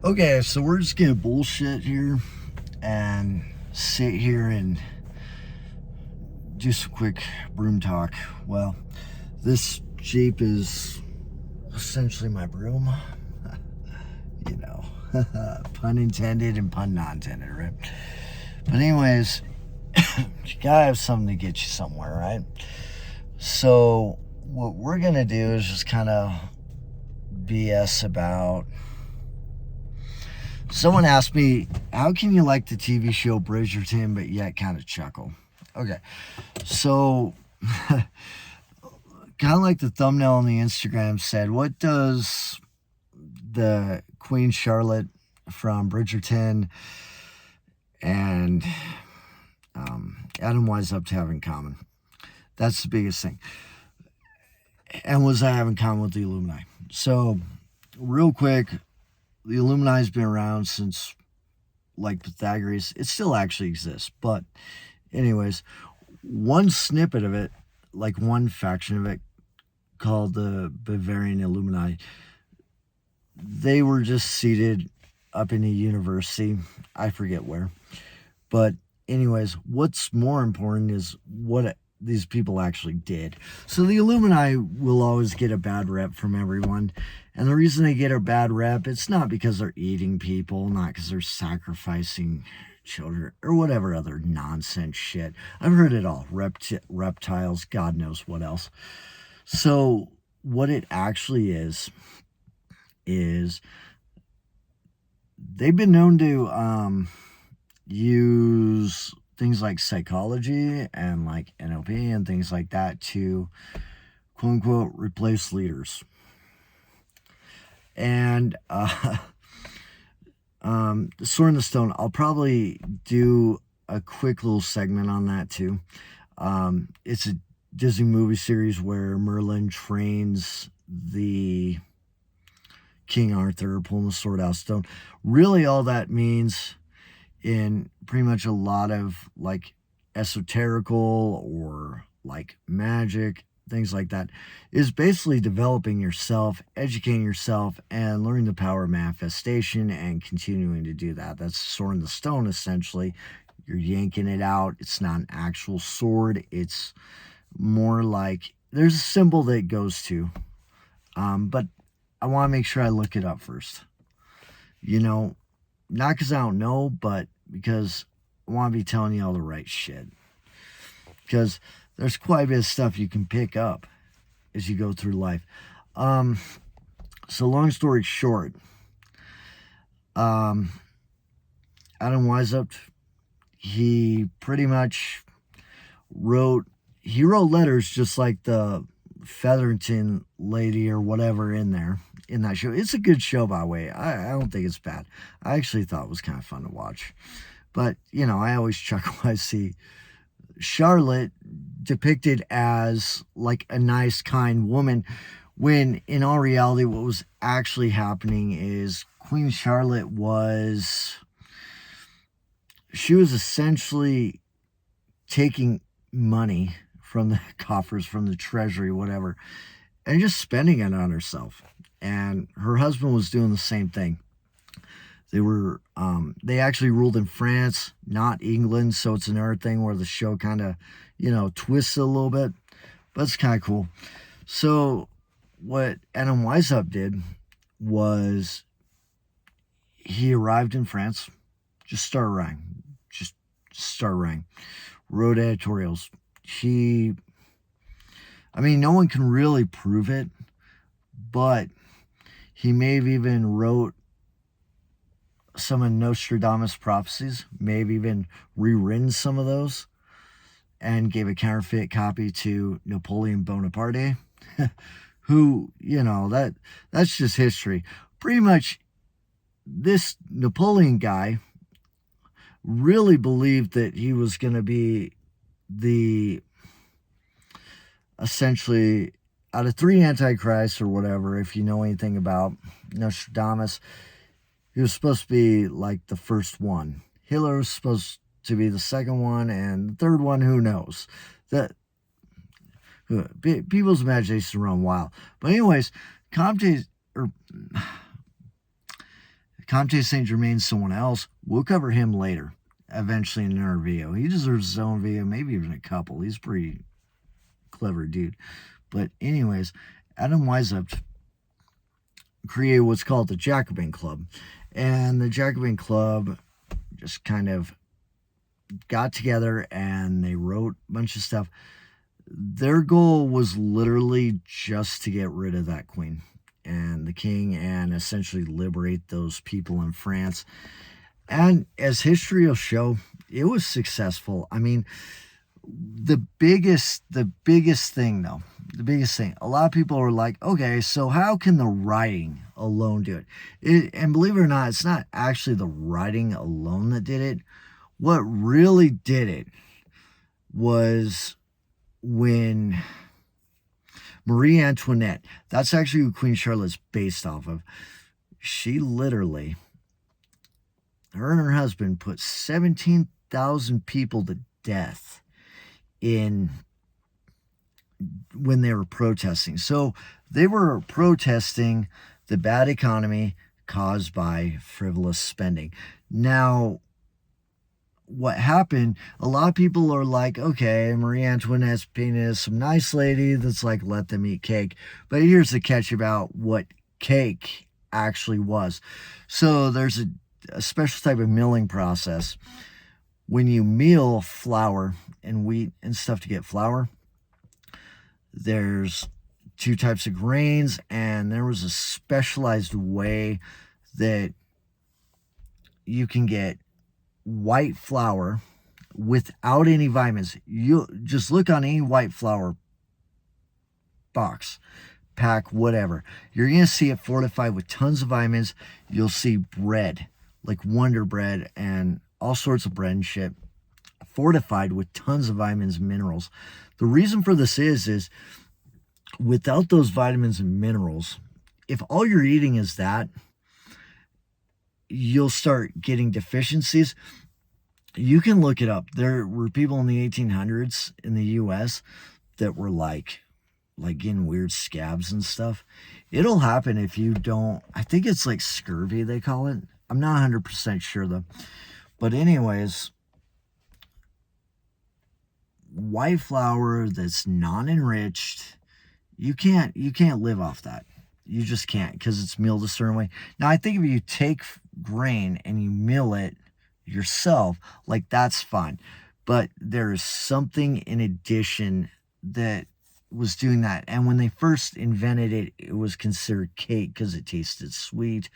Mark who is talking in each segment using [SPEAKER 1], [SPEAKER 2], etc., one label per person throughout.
[SPEAKER 1] Okay, so we're just gonna bullshit here and sit here and do some quick broom talk. Well, this Jeep is essentially my broom. You know, pun intended and pun not intended, right? But anyways, you gotta have something to get you somewhere, right? So what we're gonna do is just kind of BS about. Someone asked me, how can you like the TV show Bridgerton but yet kind of chuckle? Okay, so kind of like the thumbnail on the Instagram said, what does the Queen Charlotte from Bridgerton and Adam Weishaupt have in common? That's the biggest thing. And what does that have in common with the Illuminati? So, real quick, the Illuminati's been around since like Pythagoras. It still actually exists. But anyways, one snippet of it, like one faction of it called the Bavarian Illuminati, they were just seated up in a university. I forget where. But anyways, what's more important is what these people actually did. So the Illuminati will always get a bad rep from everyone. And the reason they get a bad rep, it's not because they're eating people, not because they're sacrificing children, or whatever other nonsense shit. I've heard it all. Reptiles, God knows what else. So what it actually is they've been known to use things like psychology and like NLP and things like that to quote unquote replace leaders. And the Sword in the Stone, I'll probably do a quick little segment on that too. It's a Disney movie series where Merlin trains the King Arthur pulling the sword out of stone. Really all that means in pretty much a lot of like esoterical or like magic, things like that, is basically developing yourself, educating yourself, and learning the power of manifestation and continuing to do that. That's Sword in the Stone, essentially. You're yanking it out. It's not an actual sword. It's more like there's a symbol that it goes to. But I want to make sure I look it up first. You know, not because I don't know, but because I want to be telling you all the right shit. Because there's quite a bit of stuff you can pick up as you go through life. So long story short, Adam Weishaupt, he pretty much wrote letters just like the Featherton lady or whatever in that show. It's a good show, by the way. I don't think it's bad. I actually thought it was kind of fun to watch. But, you know, I always chuckle when I see Charlotte depicted as like a nice, kind woman, when in all reality, what was actually happening is Queen Charlotte she was essentially taking money from the coffers, from the treasury, whatever, and just spending it on herself. And her husband was doing the same thing. They actually ruled in France, not England, so it's another thing where the show kind of, twists a little bit, but it's kind of cool. So what Adam Weishaupt did was he arrived in France, just started writing, wrote editorials. No one can really prove it, but he may have even wrote some of Nostradamus' prophecies, maybe even rewritten some of those, and gave a counterfeit copy to Napoleon Bonaparte, who, that's just history. Pretty much, this Napoleon guy really believed that he was going to be essentially, out of three antichrists or whatever, if you know anything about Nostradamus, he was supposed to be like the first one. Hitler was supposed to be the second one, and the third one, who knows? People's imaginations run wild. But anyways, Comte Saint Germain's someone else. We'll cover him later, eventually in our video. He deserves his own video, maybe even a couple. He's a pretty clever dude. But anyways, Adam Weishaupt created what's called the Jacobin Club. And the Jacobin Club just kind of got together and they wrote a bunch of stuff. Their goal was literally just to get rid of that queen and the king and essentially liberate those people in France. And as history will show, it was successful. I mean, the biggest thing, a lot of people are like, okay, so how can the writing alone do it? And believe it or not, it's not actually the writing alone that did it. What really did it was when Marie Antoinette, that's actually who Queen Charlotte's based off of, she literally, her and her husband put 17,000 people to death when they were protesting. So they were protesting the bad economy caused by frivolous spending. Now, what happened, a lot of people are like, okay, Marie Antoinette's painted as some nice lady that's like, let them eat cake. But here's the catch about what cake actually was. So there's a special type of milling process. When you meal flour and wheat and stuff to get flour, there's two types of grains, and there was a specialized way that you can get white flour without any vitamins. You just look on any white flour box, pack, whatever. You're going to see it fortified with tons of vitamins. You'll see bread, like Wonder Bread and all sorts of bread and shit, fortified with tons of vitamins and minerals. The reason for this is without those vitamins and minerals, if all you're eating is that, you'll start getting deficiencies. You can look it up. There were people in the 1800s in the US that were like getting weird scabs and stuff. It'll happen if you don't, I think it's like scurvy they call it. I'm not 100% sure though. But anyways, white flour that's non-enriched, you can't live off that. You just can't, because it's milled a certain way. Now, I think if you take grain and you mill it yourself, like, that's fine. But there is something in addition that was doing that. And when they first invented it, it was considered cake because it tasted sweet,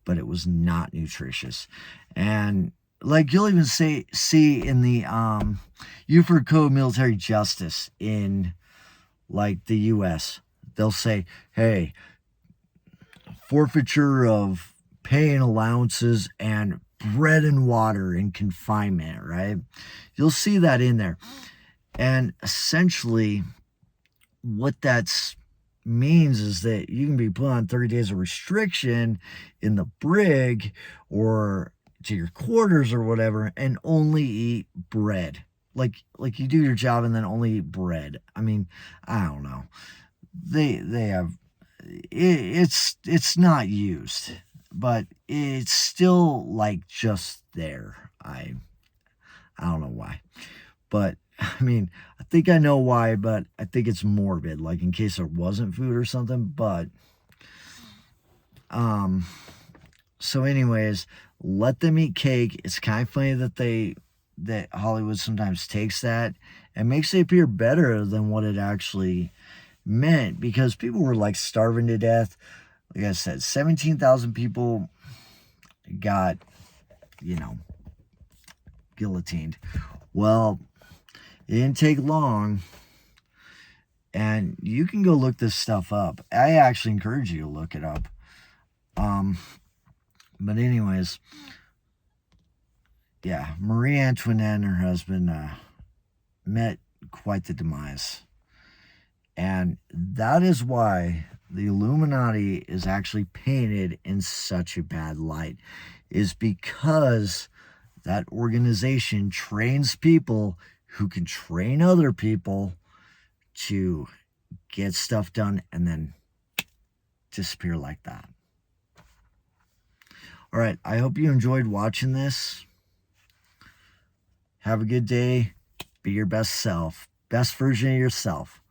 [SPEAKER 1] but it was not nutritious. And like, you'll even see in the Euclid Code of Military Justice in like the US, they'll say, hey, forfeiture of pay and allowances and bread and water in confinement, right? You'll see that in there. And essentially what that means is that you can be put on 30 days of restriction in the brig or to your quarters or whatever, and only eat bread. Like you do your job and then only eat bread. I mean, I don't know. They have, it's not used, but it's still like just there. I don't know why, but I mean, I think I know why, but I think it's morbid, like in case there wasn't food or something. But so anyways, let them eat cake. It's kind of funny that Hollywood sometimes takes that and makes it appear better than what it actually meant, because people were like starving to death. Like I said, 17,000 people got, guillotined. Well, it didn't take long, and you can go look this stuff up. I actually encourage you to look it up. But anyways, yeah, Marie Antoinette and her husband met quite the demise. And that is why the Illuminati is actually painted in such a bad light, is because that organization trains people who can train other people to get stuff done and then disappear like that. All right, I hope you enjoyed watching this. Have a good day. Be your best self. Best version of yourself.